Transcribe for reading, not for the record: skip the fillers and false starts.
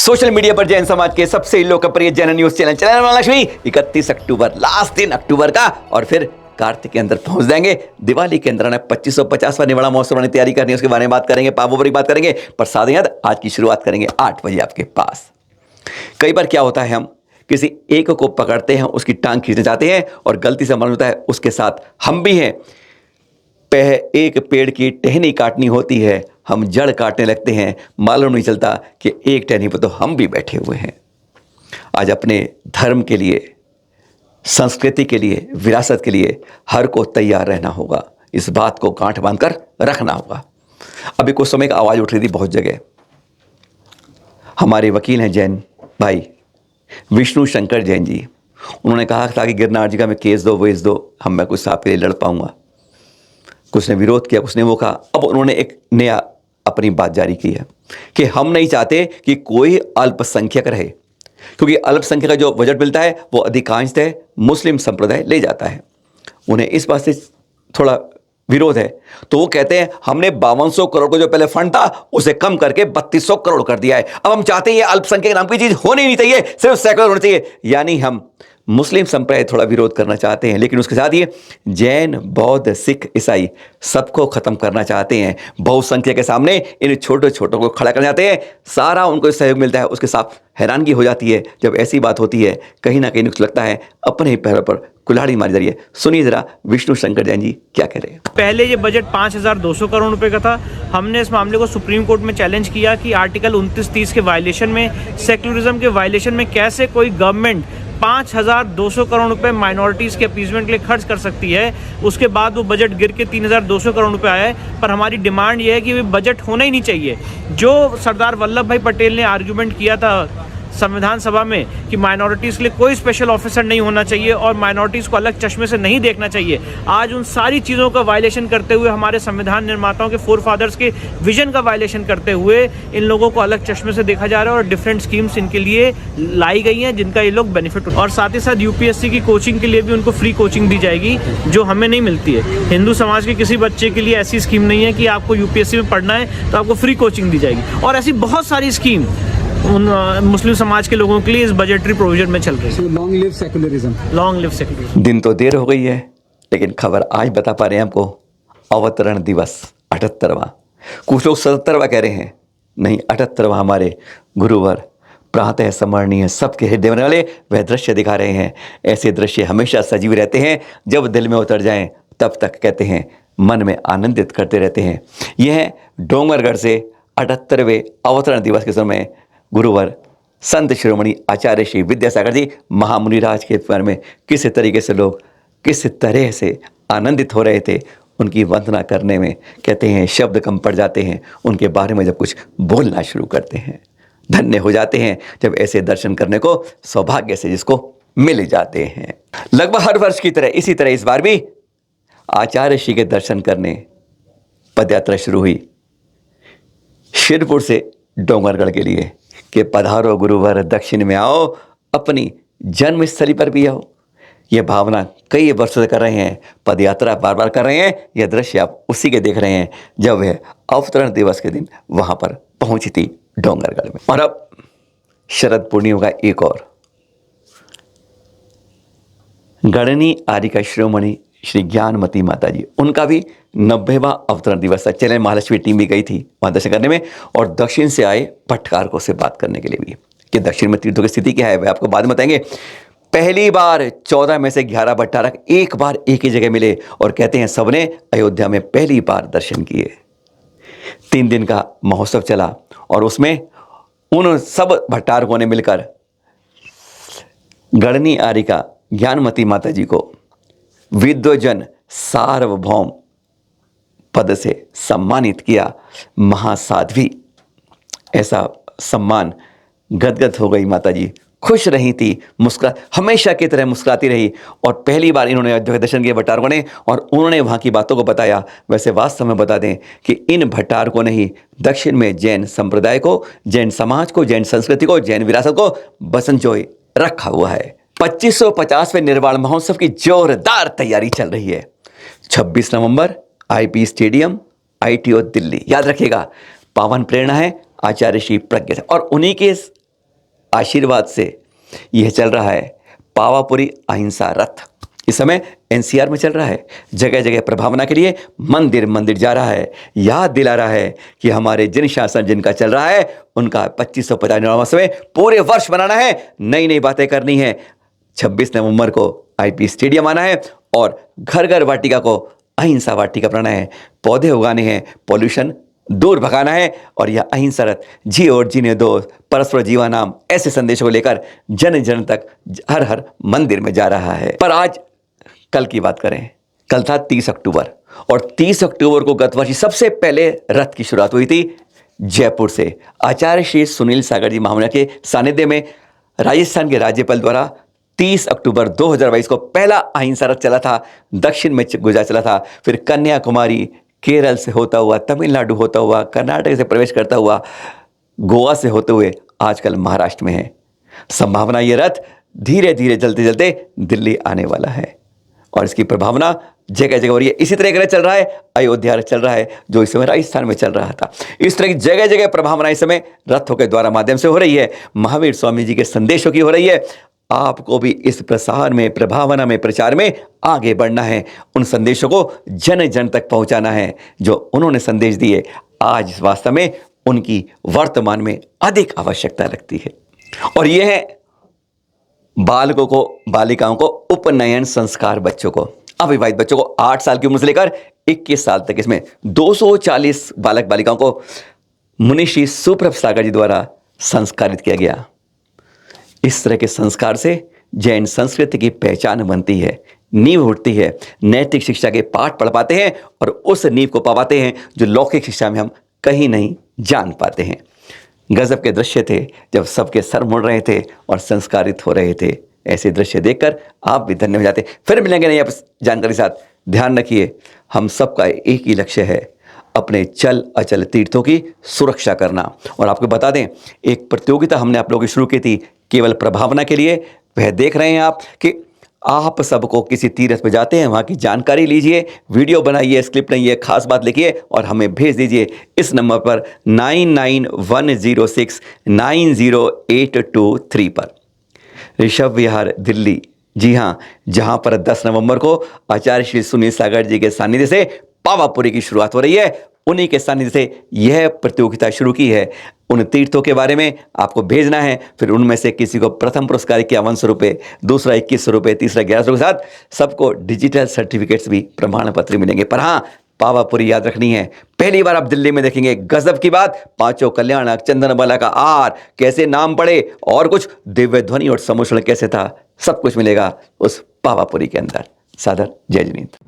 Social media पर जैन समाज के सबसे लोकप्रिय Jain news channel channel Mahalakshmi 31 अक्टूबर लास्ट दिन अक्टूबर का, और फिर कार्तिक के अंदर पहुंच जाएंगे। दिवाली के अंदर 2550वां निवाड़ा महोत्सव वाली तैयारी करनी है, उसके बारे में बात करेंगे, पापों पर बात करेंगे। पर साथ ही आज की शुरुआत करेंगे 8 बजे आपके पास। कई बार क्या होता है, हम किसी एक को पकड़ते हैं, उसकी टांग खींचना चाहते हैं और गलती से मालूम होता है उसके साथ हम भी हैं। एक पेड़ की टहनी काटनी होती है, हम जड़ काटने लगते हैं, मालूम नहीं चलता कि एक टहनी पर तो हम भी बैठे हुए हैं। आज अपने धर्म के लिए, संस्कृति के लिए, विरासत के लिए हर को तैयार रहना होगा। इस बात को गांठ बांधकर रखना होगा। अभी कुछ समय की आवाज़ उठ रही थी बहुत जगह। हमारे वकील हैं जैन भाई विष्णु शंकर जैन जी, उन्होंने कहा था कि गिरनार जी का मैं केस दो, वेस दो, मैं कुछ आपके लिए लड़ पाऊंगा। कुछ ने विरोध किया, कुछ ने वो कहा। अब उन्होंने एक नया अपनी बात जारी की है कि हम नहीं चाहते कि कोई अल्पसंख्यक रहे, क्योंकि अल्पसंख्यक का जो बजट मिलता है वो अधिकांशतः मुस्लिम संप्रदाय ले जाता है। उन्हें इस बात से थोड़ा विरोध है, तो वो कहते हैं हमने 5200 करोड़ को जो पहले फंड था उसे कम करके 3200 करोड़ कर दिया है। अब हम चाहते हैं ये अल्पसंख्यक नाम की चीज होनी नहीं चाहिए, सिर्फ सेकुलर होना चाहिए। यानी हम मुस्लिम संप्रदाय थोड़ा विरोध करना चाहते हैं, लेकिन उसके साथ ही जैन, बौद्ध, सिख, ईसाई सबको खत्म करना चाहते हैं। बहुसंख्यक के सामने इन छोटे छोटों को खड़ा करना चाहते हैं, सारा उनको सहयोग मिलता है। उसके साथ हैरानगी हो जाती है जब ऐसी बात होती है। कहीं ना कहीं लगता है अपने ही पैरों पर कुल्हाड़ी मारी जा रही है। सुनिए जरा विष्णु शंकर जैन जी क्या कह रहे हैं। पहले ये बजट 5200 करोड़ रुपए का था। हमने इस मामले को सुप्रीम कोर्ट में चैलेंज किया कि आर्टिकल 29-30 के वायलेशन में, सेक्युलरिज्म के वायलेशन में कैसे कोई गवर्नमेंट 5200 करोड़ रुपए माइनॉरिटीज़ के अपीजमेंट के लिए खर्च कर सकती है। उसके बाद वो बजट गिर के 3200 करोड़ रुपए आया है। पर हमारी डिमांड ये है कि बजट होना ही नहीं चाहिए। जो सरदार वल्लभ भाई पटेल ने आर्ग्यूमेंट किया था संविधान सभा में कि माइनॉरिटीज़ के लिए कोई स्पेशल ऑफिसर नहीं होना चाहिए और माइनॉरिटीज़ को अलग चश्मे से नहीं देखना चाहिए, आज उन सारी चीज़ों का वायलेशन करते हुए, हमारे संविधान निर्माताओं के फोरफादर्स के विजन का वायलेशन करते हुए इन लोगों को अलग चश्मे से देखा जा रहा है और डिफरेंट स्कीम्स इनके लिए लाई गई हैं जिनका ये लोग बेनिफिट। और साथ ही साथ यूपीएससी की कोचिंग के लिए भी उनको फ्री कोचिंग दी जाएगी, जो हमें नहीं मिलती है। हिंदू समाज के किसी बच्चे के लिए ऐसी स्कीम नहीं है कि आपको यूपीएससी में पढ़ना है तो आपको फ्री कोचिंग दी जाएगी। और ऐसी बहुत सारी स्कीम उन मुस्लिम समाज के लोगों के लिए इस बजटरी प्रोविजन में चल रही है। Long live secularism, long live secularism. दिन तो देर हो गई है, लेकिन खबर आज बता पा रहे हैं आपको। अवतरण दिवस 78वां, कुछ लोग 77वां कह रहे हैं, नहीं 78वां हमारे गुरुवर प्रातः स्मरणीय सबके हृदय में वाले वह दृश्य दिखा रहे हैं। ऐसे दृश्य हमेशा सजीव रहते हैं, जब दिल में उतर जाएं तब तक कहते हैं मन में आनंदित करते रहते हैं। यह डोंगरगढ़ से 78वें अवतरण दिवस के समय गुरुवर संत शिरोमणि आचार्य श्री विद्यासागर जी महामुनिराज के बारे में किस तरीके से लोग किस तरह से आनंदित हो रहे थे, उनकी वंदना करने में कहते हैं शब्द कम पड़ जाते हैं। उनके बारे में जब कुछ बोलना शुरू करते हैं, धन्य हो जाते हैं जब ऐसे दर्शन करने को सौभाग्य से जिसको मिल जाते हैं। लगभग हर वर्ष की तरह इसी तरह इस बार भी आचार्य श्री के दर्शन करने पदयात्रा शुरू हुई शिरपुर से डोंगरगढ़ के लिए कि पधारो गुरुवर दक्षिण में आओ, अपनी जन्मस्थली पर भी आओ। यह भावना कई वर्षों से कर रहे हैं, पदयात्रा बार बार कर रहे हैं। यह दृश्य आप उसी के देख रहे हैं जब वह अवतरण दिवस के दिन वहां पर पहुंची थी डोंगरगढ़ में। और अब शरद पूर्णिमा का एक और गणनी आर्यिका शिरोमणि श्री ज्ञानमती माता जी, उनका भी 90वां अवतरण दिवस था। चैनल महालक्ष्मी टीम भी गई थी वहाँ दर्शन करने में, और दक्षिण से आए भट्टकारकों से बात करने के लिए भी कि दक्षिण में तीर्थों की स्थिति क्या है वह आपको बाद में बताएंगे। पहली बार 14 में से 11 भट्टारक एक बार एक ही जगह मिले और कहते हैं सबने अयोध्या में पहली बार दर्शन किए। 3 दिन का महोत्सव चला और उसमें उन सब भट्टारकों ने मिलकर गणनी आर्यिका ज्ञानमती माता जी को विद्वजन सार्वभौम पद से सम्मानित किया। महासाध्वी, ऐसा सम्मान, गदगद हो गई माता जी, खुश रही थी, हमेशा की तरह मुस्कुराती रही। और पहली बार इन्होंने अयोध्या के दर्शन किए भट्टारकों ने, और उन्होंने वहाँ की बातों को बताया। वैसे वास्तव में बता दें कि इन भट्टारकों ने ही दक्षिण में जैन संप्रदाय को, जैन समाज को, जैन संस्कृति को, जैन विरासत को बसंजोए रखा हुआ है। 2550वें निर्वाण महोत्सव की जोरदार तैयारी चल रही है। 26 नवंबर आईपी स्टेडियम, ITO दिल्ली। याद रखिएगा, पावन प्रेरणा है आचार्य श्री प्रज्ञ, और उन्हीं के आशीर्वाद से यह चल रहा है पावापुरी अहिंसा रथ। इस समय एनसीआर में चल रहा है, जगह जगह प्रभावना के लिए मंदिर मंदिर जा रहा है, याद दिला रहा है कि हमारे जिन शासन जिनका चल रहा है उनका 2550 में पूरे वर्ष मनाना है, नई नई बातें करनी है। 26 नवंबर को आईपी स्टेडियम आना है और घर घर वाटिका को अहिंसा वाटिका बनाना है, पौधे उगाने हैं, पॉल्यूशन दूर भगाना है और यह अहिंसा रथ जियो और जीने दो, परस्पर जीवा नाम, ऐसे संदेशों को लेकर जन जन तक हर हर मंदिर में जा रहा है। पर आज कल की बात करें, कल था 30 अक्टूबर और 30 अक्टूबर को गत वर्ष सबसे पहले रथ की शुरुआत हुई थी जयपुर से। आचार्य श्री सुनील सागर जी महामना के सानिध्य में राजस्थान के राज्यपाल द्वारा 30 अक्टूबर 2022 को पहला अहिंसा रथ चला था, दक्षिण में गुजरात चला था, फिर कन्याकुमारी, केरल से होता हुआ, तमिलनाडु होता हुआ, कर्नाटक से प्रवेश करता हुआ, गोवा से होते हुए आजकल महाराष्ट्र में है। संभावना ये रथ धीरे धीरे चलते चलते दिल्ली आने वाला है और इसकी प्रभावना जगह जगह हो रही है। इसी तरह का चल रहा है अयोध्या चल रहा है जो इस समय राजस्थान में चल रहा था। इस तरह की जगह जगह प्रभावना इस समय रथों के द्वारा माध्यम से हो रही है, महावीर स्वामी जी के संदेशों की हो रही है। आपको भी इस प्रसार में, प्रभावना में, प्रचार में आगे बढ़ना है, उन संदेशों को जन जन तक पहुंचाना है जो उन्होंने संदेश दिए। आज इस वास्तव में उनकी वर्तमान में अधिक आवश्यकता लगती है और यह है बालकों को, बालिकाओं को उपनयन संस्कार, बच्चों को, अविवाहित बच्चों को 8 साल की उम्र से लेकर 21 साल तक इसमें 240 बालक बालिकाओं को मुनिश्री सुप्रभ सागर जी द्वारा संस्कारित किया गया। इस तरह के संस्कार से जैन संस्कृति की पहचान बनती है, नींव उठती है, नैतिक शिक्षा के पाठ पढ़ पाते हैं और उस नींव को पा पाते हैं जो लौकिक शिक्षा में हम कहीं नहीं जान पाते हैं। गजब के दृश्य थे जब सबके सर मुड़ रहे थे और संस्कारित हो रहे थे। ऐसे दृश्य देखकर आप भी धन्य हो जाते। फिर मिलेंगे नई जानकारी साथ। ध्यान रखिए, हम सबका एक ही लक्ष्य है, अपने चल अचल तीर्थों की सुरक्षा करना। और आपको बता दें, एक प्रतियोगिता हमने आप लोगों की शुरू की थी केवल प्रभावना के लिए। वह देख रहे हैं आप कि आप सबको किसी तीर्थ पे जाते हैं, वहाँ की जानकारी लीजिए, वीडियो बनाइए, स्क्रिप्ट नहीं, खास बात लिखिए और हमें भेज दीजिए इस नंबर पर 9910690823 पर। ऋषभ विहार दिल्ली, जी हाँ, जहाँ पर 10 नवंबर को आचार्य श्री सुनील सागर जी के सानिध्य से पावापुरी की शुरुआत हो रही है। उन्हीं के सानिध्य से यह प्रतियोगिता शुरू की है। उन तीर्थों के बारे में आपको भेजना है, फिर उनमें से किसी को प्रथम पुरस्कार 5100 रुपये, दूसरा 2100 रुपये, तीसरा 1100 के साथ सबको डिजिटल सर्टिफिकेट्स भी, प्रमाण पत्र मिलेंगे। पर हाँ, पावापुरी याद रखनी है। पहली बार आप दिल्ली में देखेंगे, गजब की बात, पांचों कल्याणक, चंदनबाला का आर, कैसे नाम पड़े और कुछ दिव्य ध्वनि और सम्मिश्रण कैसे था, सब कुछ मिलेगा उस पावापुरी के अंदर। सादर जय जिनेंद्र।